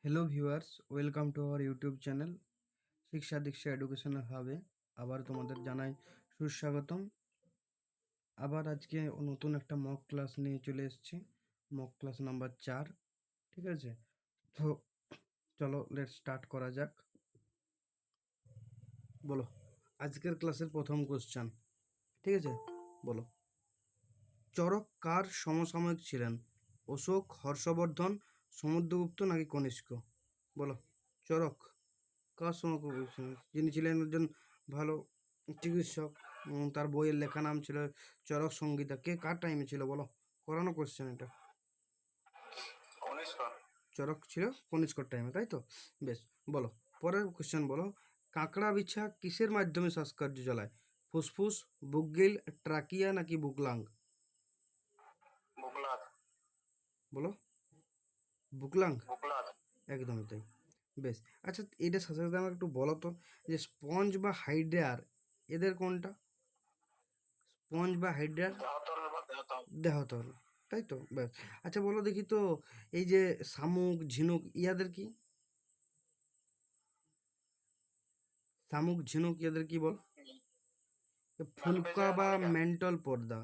Hello viewers, welcome to our YouTube channel শিক্ষা দীক্ষা educational হাবে। আবার তোমাদের জানাই সুস্বাগতম। আবার আজকে নতুন একটা মক ক্লাস নিয়ে চলে এসেছি, মক ক্লাস নাম্বার 4। ঠিক আছে, তো চলো লেটস স্টার্ট করা যাক। বলো, আজকের ক্লাসের প্রথম কোশ্চেন। ঠিক আছে, বলো, চরক কার সমসাময়িক ছিলেন? অশোক, হর্ষবর্ধন, সমুদ্রগুপ্ত নাকি কনিষ্ক? বলো, চরক কার সময় ছিলেন? যিনি ছিলেন একজন ভালো চিকিৎসক। তার বইয়ের লেখা নাম ছিল চরক সংহিতা। কে কার টাইমে ছিল বলো? করানো কোশ্চেন এটা। কনিষ্ক। চরক ছিল কনিষ্কর টাইমে, তাই তো? বেশ, বলো পরের কোশ্চেন। বলো, কাঁকড়া বিছা কিসের মাধ্যমে শ্বাসকার্য চালায়? ফুসফুস, বুকগিল, ট্রাকিয়া নাকি বুকলাং? বুকলাদ। বলো, বুকলাং। বুকলাদ। একদমই তাই। বেশ, আচ্ছা এটার সাথে সাথে আমাকে একটু বলো তো, যে স্পঞ্জ বা হাইড্রার এদের কোনটা? স্পঞ্জ বা হাইড্রার? দেহতল বা দেহতল। দেহতল, তাই তো? ব্যাস, আচ্ছা বলো দেখি তো, এই যে শামুক, ঝিনুক ইয়াদের কি? শামুক, ঝিনুক ইয়াদের কি বল? ফুলকা বা মেন্টাল পর্দা।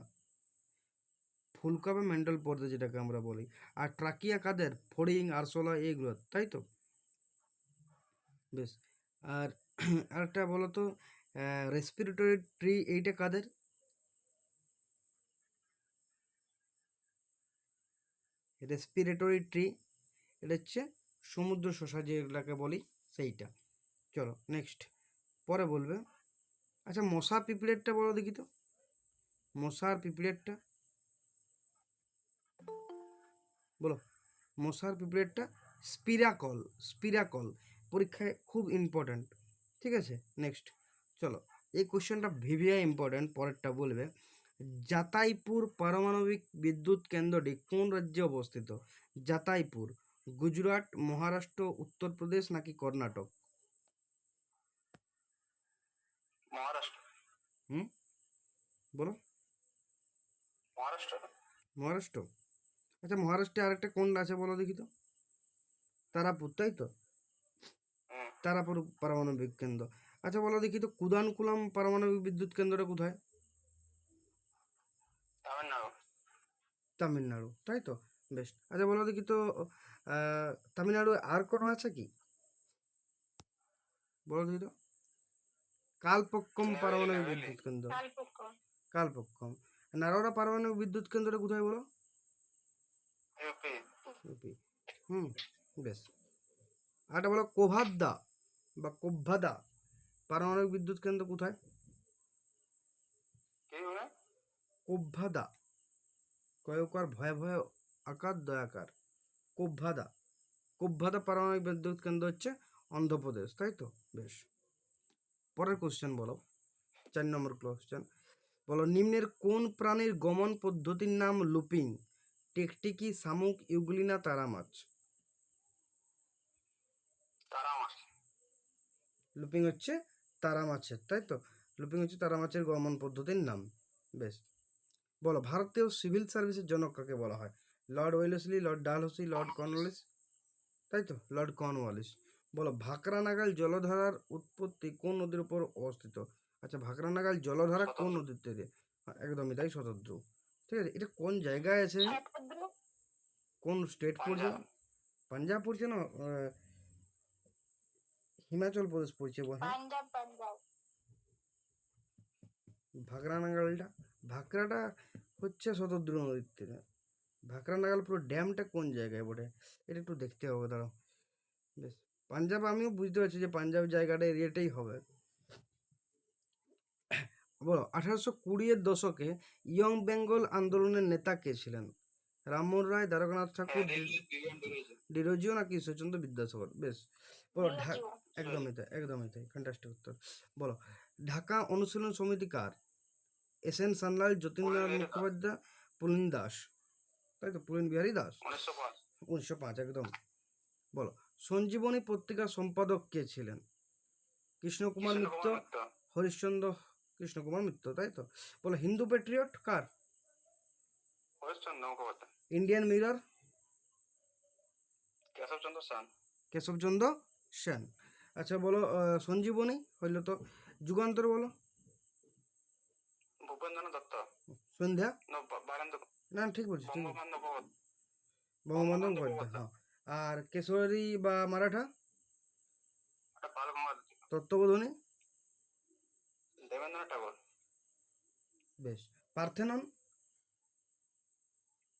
ফুলকা বা মেন্টাল পর্দা যেটাকে আমরা বলি। আর ট্রাকিয়া কাদের? ফড়িং, আরশোলা এইগুলো, তাই তো? বেশ, আর আরেকটা বলো তো, রেসপিরেটরি ট্রি এইটা কাদের? রেসপিরেটরি ট্রি এটা হচ্ছে সমুদ্র শসা যেগুলাকে বলি, সেইটা। চলো নেক্সট, পরে বলবে। আচ্ছা মশা পিঁপড়েরটা বলো দেখি তো, মশার পিঁপড়েরটা বলো। মশার পিঁপড়েরটা স্পিরাকল। স্পিরাকল পরীক্ষায় খুব ইম্পর্ট্যান্ট। ঠিক আছে, নেক্সট চলো, এই কোশ্চেনটা ভিভিআই ইম্পর্ট্যান্ট, পরেরটা বলবে। জাতাইপুর পারমাণবিক বিদ্যুৎ কেন্দ্রটি কোন রাজ্যে অবস্থিত? জাতাইপুর গুজরাট, মহারাষ্ট্র, উত্তরপ্রদেশ নাকি কর্ণাটক? মহারাষ্ট্র। হুম, বলো। মহারাষ্ট্র। মহারাষ্ট্র। আচ্ছা মহারাষ্ট্রে আরেকটা কোন আছে বলো দেখি তো? তারাপুর, তাই তো? হুম। তারাপুর পারমাণবিক কেন্দ্র। আচ্ছা বলো দেখি তো, কুদানকুলাম পারমাণবিক বিদ্যুৎ কেন্দ্রটা কোথায়? তামিলনাড়ু। তামিলনাড়ু, তাই তো? বেশ, আচ্ছা বলো দেখি তো, তামিলনাড়ু আর কোনো আছে কি? বলো দেখি তো। কালপক্কম নেভেলি পারমাণবিক নেভেলি। বিদ্যুৎ কেন্দ্র। কালিপক্কম। কালপক্কম। নারোরা পারমাণবিক বিদ্যুৎ কেন্দ্রটা কোথায় বলো? ইউপি। ইউপি। হুম, বেশ। আরেকটা বলো, কোভাদ্দা বা কোভ্ভাদা পারমাণবিক বিদ্যুৎ কেন্দ্র কোথায়? কি বলে? কোভ্ভাদা, কয়কার ভয়ে ভয়ে আকার দয়াকার, কোভ্ভাদা। কোভ্ভাদা পারমাণবিক বিদ্যুৎ কেন্দ্র হচ্ছে অন্ধ্রপ্রদেশ, তাই তো? বেশ, পরের কোশ্চেন বলো, 4 নম্বর কোশ্চেন। বলো, নিম্নের কোন প্রাণীর গমন পদ্ধতির নাম লুপিং? টিকটিকি, শামুক, ইউগ্লিনা, তারা মাছ? তারা মাছ। লুপিং হচ্ছে তারা মাছের, তাই তো? লুপিং হচ্ছে তারা মাছের গমন পদ্ধতির নাম। বেশ, বলো ভারতীয় সিভিল সার্ভিসের জনক কাকে বলা হয়? Lord Wellesley, Lord Dalhousie, Lord Cornwallis, তাই তো? Lord Cornwallis. বলো, ভাকরা নাগাল জলধারার উৎপত্তি কোন নদীর উপর অবস্থিত? আচ্ছা ভাকরা নাগাল জলধারা কোন স্বতন্ত্র। নদীর তীরে? একদমই তাই, শতদ্রু। ঠিক আছে, এটা কোন জায়গায় আছে? কোন স্টেট পড়ছে? পাঞ্জাব। পাঞ্জাব পড়ছে না, হিমাচল প্রদেশ পড়ছে হ্যাঁ। পাঞ্জাব পাঞ্জাব। ভাকরা নাগালটা, ভাকরাটা হচ্ছে শতদ্রু নদীর তীরে। ভাকরা নাগাল পুরো ড্যামটা কোন জায়গায় বটে? এটা একটু দেখতে হবে, দাঁড়াও। বেশ, পাঞ্জাব আমিও বুঝতে পারছি যে পাঞ্জাব জায়গাটা এরিয়াটাই হবে। বলো, 1820-এর দশকে ইয়ং বেঙ্গল আন্দোলনের নেতা কে ছিলেন? রামমোহন রায়, দ্বারকানাথ ঠাকুর, ডিরোজিও নাকি ঈশ্বরচন্দ্র বিদ্যাসাগর? বেশ, বলো একদমই তাই, একদমই তাই, ফ্যান্টাস্টিক উত্তর। বলো, ঢাকা অনুশীলন সমিতি কার? এস এন সান্যাল, যতীন্দ্রনাথ মুখোপাধ্যায়, পুলিন দাস, তাই তো? পুলিন বিহারী দাস। 1905। 1905, একদম। বলো, সঞ্জীবনী পত্রিকার সম্পাদক কে ছিলেন? কৃষ্ণকুমার কিষেন্দ্র মিত্র, কুমার মিত্র। হরিশ্চন্দ্র কৃষ্ণকুমার মিত্র, তাই তো? বলো, হিন্দু প্যাট্রিয়ট কার? হরিশচন্দ্র মুখোপাধ্যায়। Indian Mirror, Keshabchandra Sen. কেশবচন্দ্র সেন। আচ্ছা বলো, সঞ্জীবনী হইলো তো। যুগান্তর বলো। ভূপেন্দ্রনাথ দত্ত। সন্ধ্যা। বারেন্দ্র। না ঠিক বলছি, ঠিক বলছি। বঙ্গবন্ধু বঙ্গবন্ধু বঙ্গবন্ধু মুখোপাধ্যায়, মুখোপাধ্যায়। হ্যাঁ। আর কেশরী বা মারাঠা। ওটা বাল গঙ্গাধর তিলক। তত্ত্ববোধনী। দেবেন্দ্রনাথ ঠাকুর। বেশ। পার্থেনন।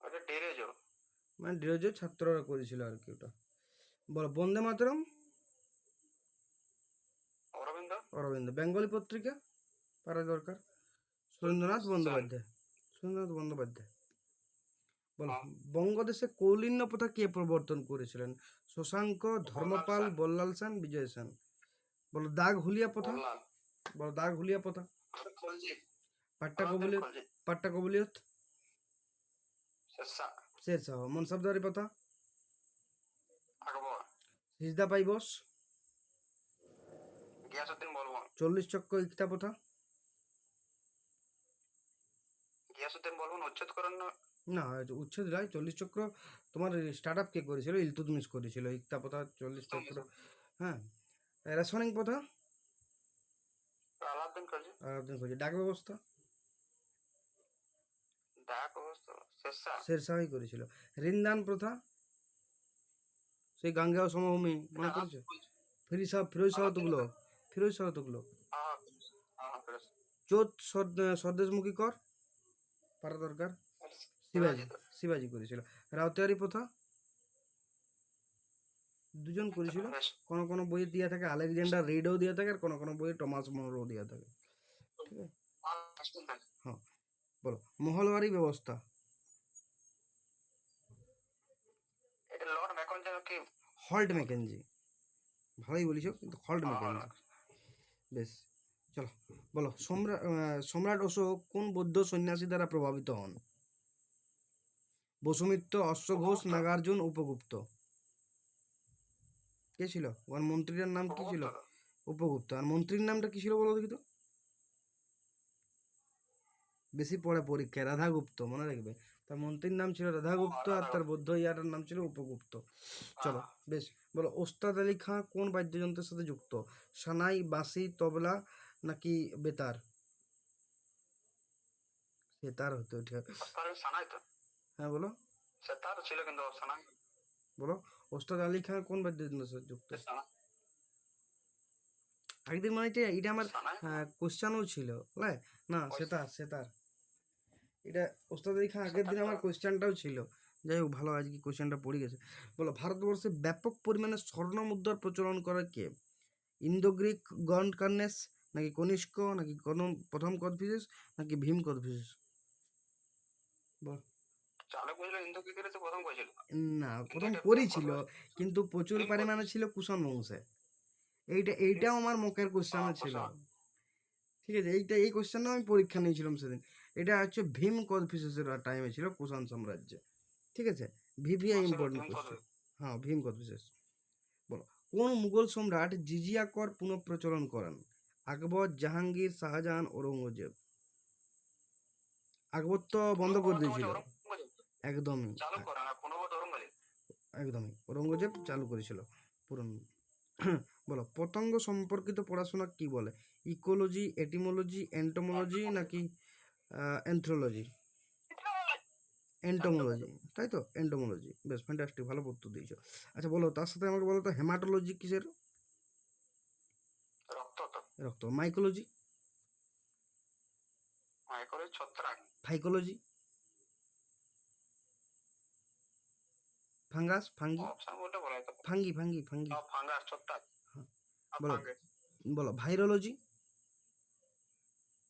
ওটা ডেরেজো। মানে ডিরোজের ছাত্ররা করেছিল আর কি ওটা। বলো বন্দে মাতরম। অরবিন্দ। অরবিন্দ। বেঙ্গলি পত্রিকা পারা দরকার। সুরেন্দ্রনাথ বন্দ্যোপাধ্যায়। সুরেন্দ্রনাথ বন্দ্যোপাধ্যায়। বলো হ্যাঁ, বঙ্গদেশে কৌলিন্য প্রথা কে প্রবর্তন করেছিলেন? শশাঙ্ক, বল্লাল ধর্মপাল, সেন। বল্লাল সেন, বিজয় সেন। বলো দাগ হুলিয়া প্রথা। বল্লাল। বলো দাগ হুলিয়া প্রথা। ওটা খলজি। পাট্টা আলাউদ্দিন কবুলিয়ত। খলজি। পাট্টা কবুলিয়ত। শেরশাহ। শের শাহ। মনসবদারি প্রথা। আকবর। সিজদা পাইবস। গিয়াসউদ্দিন বলবন। 40 চক্র ইকতা প্রথা। গিয়াসউদ্দিন বলবন উচ্ছেদ করেন না। না, উচ্ছেদ নয়। 40 চক্র তোমার স্টার্ট আপ কে করেছিল? ইলতুৎমিশ করেছিল। ইকতা প্রথা, 40 চক্র। হ্যাঁ। রেশনিং প্রথা। আলাউদ্দিন খলজি। আলাউদ্দিন খলজি। ডাক ব্যবস্থা। ডাক ব্যবস্থা শেরশাহ। শের শাহই করেছিল। ঋণদান প্রথা। সেই গাঙ্গেয় সমভূমি এটা মনে পড়েছে? ফিরোজ শাহ আলাউদ্দিন তুগলক। ফিরোজ শাহ তুগলক। হ্যাঁ হ্যাঁ ফিরোজ। চোদ স্বদেশমুখী কর পারা দরকার। শিবাজি। শিবাজি তো। শিবাজি করেছিল। রাউতিয়ারি প্রথা। দুজন করেছিল। বেশ। কোনো কোনো বইয়ে দেওয়া থাকে আলেকজান্ডার রিডও দেওয়া থাকে, আর কোনো কোনো বইয়ে টমাস মনরো দেওয়া থাকে। ঠিক আছে। হ্যাঁ। বলো মহলবাড়ি ব্যবস্থা। এটা লর্ড ম্যাকঞ্জন কি? Holt Mackenzie. ভালোই বলিছো, কিন্তু হল্ট ম্যাকেনজি। বেশ। চলো বলো সম্রাট অশোক কোন বৌদ্ধ সন্ন্যাসী দ্বারা প্রভাবিত হন? বসুমিত্র, অশ্বঘোষ, উপগুপ্ত। নাগার্জুন, উপগুপ্ত। কে ছিল ওর মন্ত্রীর নাম? কি ছিল? উপগুপ্ত তো। উপগুপ্ত। আর মন্ত্রীর নামটা কি ছিল বলো দেখি তো। বেশি পড়ে পরীক্ষায়। রাধাগুপ্ত, মনে রাখবে। তার মন্ত্রীর নাম ছিল রাধাগুপ্ত, আর তার বৌদ্ধ ইয়াটার নাম ছিল উপগুপ্ত। চলো বেশ। বলো ওস্তাদ আলী খাঁ কোন বাদ্যযন্ত্রের সাথে যুক্ত? সানাই, বাঁশি, তবলা নাকি বেতার? সেতার হতো এটা। ওস্তাদ সানাই তো। হ্যাঁ বলো। সেতার ছিল কিন্তু সানাই। বলো ওস্তাদ আলী খাঁ কোন বাদ্যযন্ত্রের সাথে যুক্ত? সানাই। একদিন মানে এটা এটা আমার সানাই। কোশ্চানও ছিল, বুঝলে? না, সেতার সেতার। এটা ওস্তাদ আলী খাঁ আগের দিন আমার কোশ্চেনটাও ছিল। যাই হোক, ভালো আজকে কোশ্চেনটা পড়ে গেছে। বলো ভারতবর্ষে ব্যাপক পরিমাণে স্বর্ণ মুদ্রার প্রচলন করে কে? ইন্দো গ্রিক গন্ড কার্নেস, নাকি কনিষ্ক, নাকি প্রথম কনফিউসিয়াস, নাকি ভীম কনফিউসিয়াস? বল। চালক বুঝলো ইন্দু কি করেছে প্রথম করেছিল। না, কিন্তু প্রথম এটা করি ভীম ছিল, করবে। কিন্তু প্রচুর ভীম পরিমাণে করবে। ছিল কুষাণ বংশে। এইটাও আমার মুখের কোশ্চেনও ছিল। কুষাণ। ঠিক আছে, এই কোশ্চেনটাও আমি পরীক্ষা নিয়েছিলাম সেদিন। এটা হচ্ছে ভীম কনফিউসিয়াসের টাইমে ছিল কুষাণ সাম্রাজ্যে। ঠিক আছে। ভিভিআই ইম্পর্টেন্ট ভীম কোশ্চেন। করবে। হ্যাঁ, ভীম কনফিউসিয়াস। বলো কোন মুঘল সম্রাট জিজিয়া কর পুনঃপ্রচলন করেন? আকবর, জাহাঙ্গীর, শাহজাহান, ঔরঙ্গজেব। আকবর তো বন্ধ করে দিয়েছিল। একদমই। চালু করা না পুনর্বত ঔরঙ্গজেব। একদমই ঔরঙ্গজেব চালু করেছিল পুরন। বলো পতঙ্গ সম্পর্কিত পড়াশোনা কি বলে? ইকোলজি, এটিমোলজি, এন্টোমোলজি নাকি অ্যানথ্রোলজি? এন্টোমোলজি। তাই তো, এন্টোমোলজি। বেশ ফ্যান্টাস্টিক, ভালো উত্তর দিয়েছো। আচ্ছা বলো, তার সাথে আমাকে বলো তো হেমাটোলজি কিসের? রক্ত তো। রক্ত। মাইকোলজি। করে ছত্রাক। ফাইকোলজি। Fungus, fungi. অপশন বলতে বলা যেত। Fungi fungi fungi. ফাঙ্গাস ছত্রাক। হ্যাঁ। আর বলো। ফাঙ্গাস। বলো ভাইরোলজি।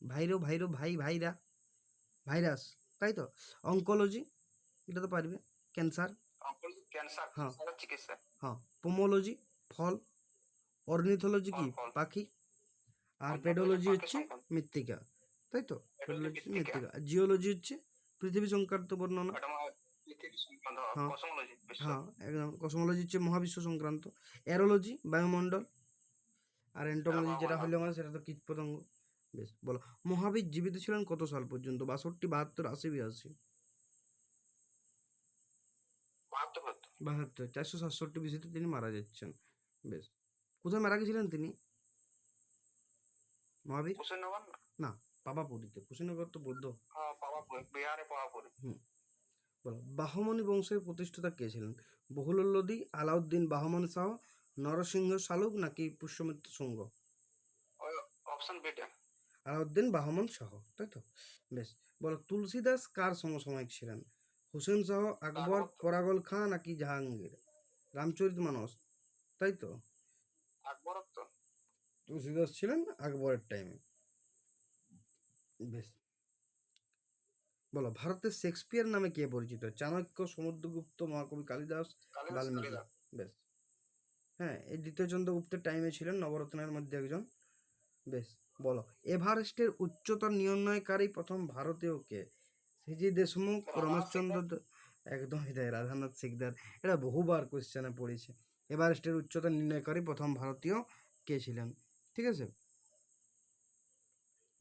ভাইরা ভাইরাস। তাই তো। অঙ্কোলজি, এটা তো পারবে। ক্যান্সার। ক্যান্সার। হ্যাঁ। চিকিৎসা। হ্যাঁ। পোমোলজি, ফল। অর্নিথোলজি কি? ফল ফল। পাখি। আর অন্ধ্রপ্রদেশের পেডোলজি পাখি হচ্ছে সংক্রান্ত। মৃত্তিকা। তাই তো। এটা হচ্ছে পেডোলজি মৃত্তিকা। মৃত্তিকা। জিওলজি হচ্ছে পৃথিবী সংক্রান্ত বর্ণনা। এটা পৃথিবী সংক্রান্ত। হ্যাঁ। কসমোলজি বিশ্ব। হ্যাঁ একদম। কসমোলজি হচ্ছে মহাবিশ্ব সংক্রান্ত। অ্যারোলজি বায়ুমণ্ডল। আর এটা এন্টোমোলজি যেটা বায়ুমণ্ডল। হলো মানে সেটা তো কীটপতঙ্গ। বেশ। বলো মহাবীর জীবিত ছিলেন কত সাল পর্যন্ত? 62, 72, 80, 82? 72। 72, 467 বিসিতে তিনি মারা যাচ্ছেন। বেশ, কোথায় মারা গেছিলেন তিনি? মহাবীর? কুশিনগর না? না, পাবাপুরীতে। কুশিনগর তো বৌদ্ধ। পাওয়াপুরি, বিহারে পাওয়াপুরি। বলো, বাহমনি বংশের প্রতিষ্ঠাতা কে ছিলেন? বহুলুল লোদি, আলাউদ্দিন বাহমন শাহ, নরসিংহ শালুক নাকি পুষ্যমিত্র শুঙ্গ? ওই অপশন বিটা। আলাউদ্দিন বাহমন শাহ, তাই তো? বেশ, বলো, তুলসীদাস কার সমসাময়িক ছিলেন? হুসেন শাহ, আকবর, আকবর। পরাগল খাঁ নাকি জাহাঙ্গীর? রামচরিতমানস, তাই তো? আকবর তো। তুলসীদাস ছিলেন আকবরের টাইমে। বেশ, বলো, ভারতের শেক্সপিয়ার নামে কে পরিচিত? চাণক্য, সমুদ্রগুপ্ত, মহাকবি কালিদাস, কালিদাস বাল্মীকি? কালিদাস। বেশ, হ্যাঁ, এই দ্বিতীয় চন্দ্রগুপ্তের টাইমে ছিলেন, নবরত্নের মধ্যে একজন। বেশ, বলো, এভারেস্টের উচ্চতা নির্ণয়কারী প্রথম ভারতীয় কে? সিজি দেশমুখ, রমেশচন্দ্র একদমই তাই, রাধানাথ সিকদার। এটা বহুবার কোশ্চেনে পড়েছে। এভারেস্টের উচ্চতা নির্ণয়কারী প্রথম ভারতীয় কে ছিলেন? ঠিক আছে।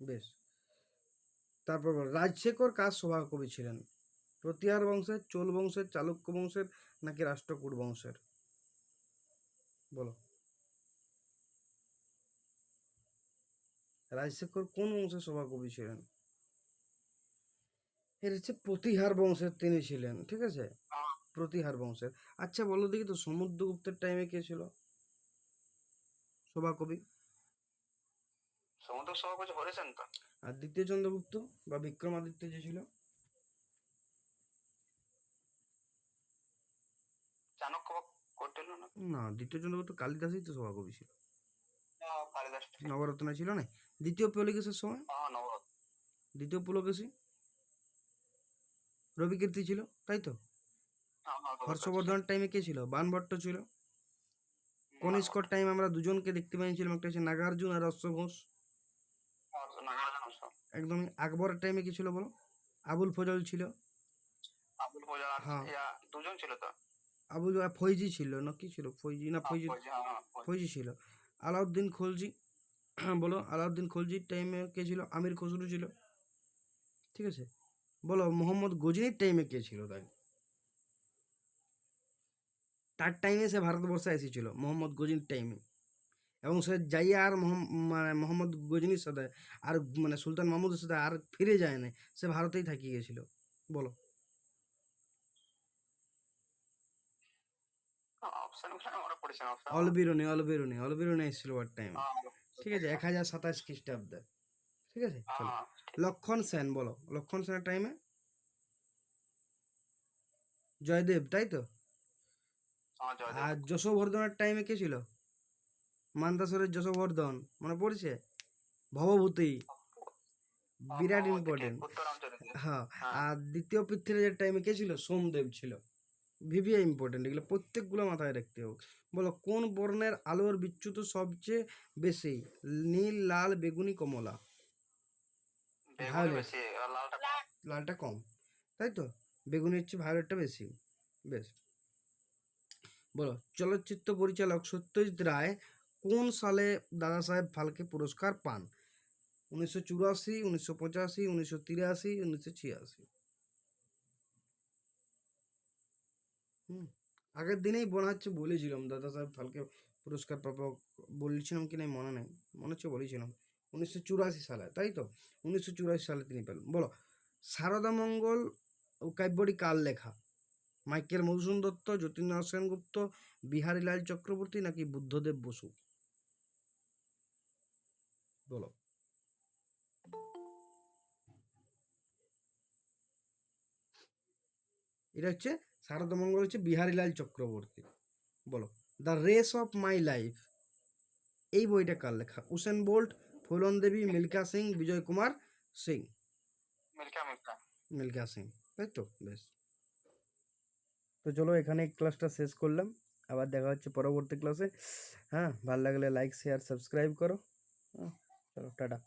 বেশ, তারপর বলো, রাজশেখর কার সভাকবি ছিলেন? প্রতিহার বংশের, চোল বংশের, চালুক্য বংশের নাকি রাষ্ট্রকূট বংশের? বলো, রাজশেখর কোন বংশের সভাকবি ছিলেন? এর হচ্ছে প্রতিহার বংশের তিনি ছিলেন, ঠিক আছে? প্রতিহার বংশের। আচ্ছা বলো দেখি তো, সমুদ্রগুপ্তের টাইমে কে ছিল সভাকবি? সমুদ্র সভাপতি হরিসেন তো। আর দ্বিতীয় চন্দ্রগুপ্ত বা বিক্রমাদিত্য যে ছিল? চাণক্য কৌটিল্য না? না, দ্বিতীয় চন্দ্রগুপ্ত কালিদাসই তো সভাকবি ছিল। কালিদাস। নবরত্ন ছিল না? দ্বিতীয় পুলকেশীর সময়? নবরত্ন। দ্বিতীয় পুলকেশী রবিকীর্তি ছিল, তাই তো? হর্ষবর্ধনের টাইমে কে ছিল? বাণভট্ট ছিল। কনিষ্কর টাইম আমরা দুজনকে দেখতে পেয়েছিলাম, একটা হচ্ছে নাগার্জুন আর অশ্বঘোষ। একদমই। আকবরের টাইমে কি ছিল বলো? আবুল ফজল ছিল। আবুল ফজল আর হ্যাঁ, দুজন ছিল তো। আবুল ফৈজি ছিল না, কি ছিল? ফৈজি না, ফৈজি, ফৈজি ছিল। আলাউদ্দিন খলজি বলো, আলাউদ্দিন খলজির টাইমে কে ছিল? আমির খসরু ছিল, ঠিক আছে? বলো, মোহাম্মদ গজনির টাইমে কে ছিল? তাই, তার টাইমে সে ভারতবর্ষে এসেছিল, মোহাম্মদ গজনির টাইমে। এবং সে যাইয়া আর মানে মোহাম্মদ গজনির সাথে আর মানে সুলতান মাহমুদের সাথে আর ফিরে যায় না, সে ভারতেই থাকি গেছিল। বলো, অলবিরুনি, অলবিরুনি, অলবিরুনি এসেছিল ওর টাইমে, ঠিক আছে? 1027 খ্রিস্টাব্দে, ঠিক আছে? চলো, লক্ষণ সেন, বলো, লক্ষণ সেনের টাইমে? জয়দেব, তাই তো? আর যশোবর্ধনের টাইমে কে ছিল? মান্দাসরের যশোবর্ধন, মনে পড়ছে? ভবভূতি, বিরাট ইম্পর্টেন্ট। হ্যাঁ, আর দ্বিতীয় পৃথ্বীরাজের টাইমে কে ছিল? সোমদেব ছিল। ভিভিআই ইম্পর্টেন্ট, এগুলো প্রত্যেকগুলো মাথায় রাখতে হবে। বলো, কোন বর্ণের আলোর বিচ্যুত সবচেয়ে বেশি? নীল, লাল, বেগুনি, কমলা? ভায়োলেট। লালটা কম, তাই তো? বেগুনি হচ্ছে, ভায়োলেটটা বেশি। বেশ, বলো, চলচ্চিত্র পরিচালক সত্যজিৎ রায় কোন সালে দাদা সাহেব ফালকে পুরস্কার পান? 1984, 1985, 1983, 1986? আগের দিনেই মনে হচ্ছে বলেছিলাম দাদা সাহেব ফালকে পুরস্কার পাবো, বলেছিলাম কি না মনে নেই, মনে হচ্ছে বলেছিলাম 1984 সালে, তাই তো? 1984 সালে তিনি পেলেন। বলো, সারদা মঙ্গল কাব্যটি কার লেখা? মাইকেল মধুসূদন দত্ত, যতীন্দ্রনাথ সেনগুপ্ত, বিহারীলাল চক্রবর্তী নাকি বুদ্ধদেব বসু? বলো, এটা হচ্ছে সারদা মঙ্গল হচ্ছে বিহারীলাল চক্রবর্তী। বলো, the race of my life এই বইটা কার লেখা? উসেন বোল্ট, ফুলন দেবী, মিল্কা সিং, বিজয় কুমার সিং? মিল্কা সিং, তাই তো? বেশ, তো চলো এখানে ক্লাসটা শেষ করলাম, আবার দেখা হচ্ছে পরবর্তী ক্লাসে। হ্যাঁ, ভালো লাগলে লাইক শেয়ার সাবস্ক্রাইব করো। হ্যাঁ, চলো, টাটা।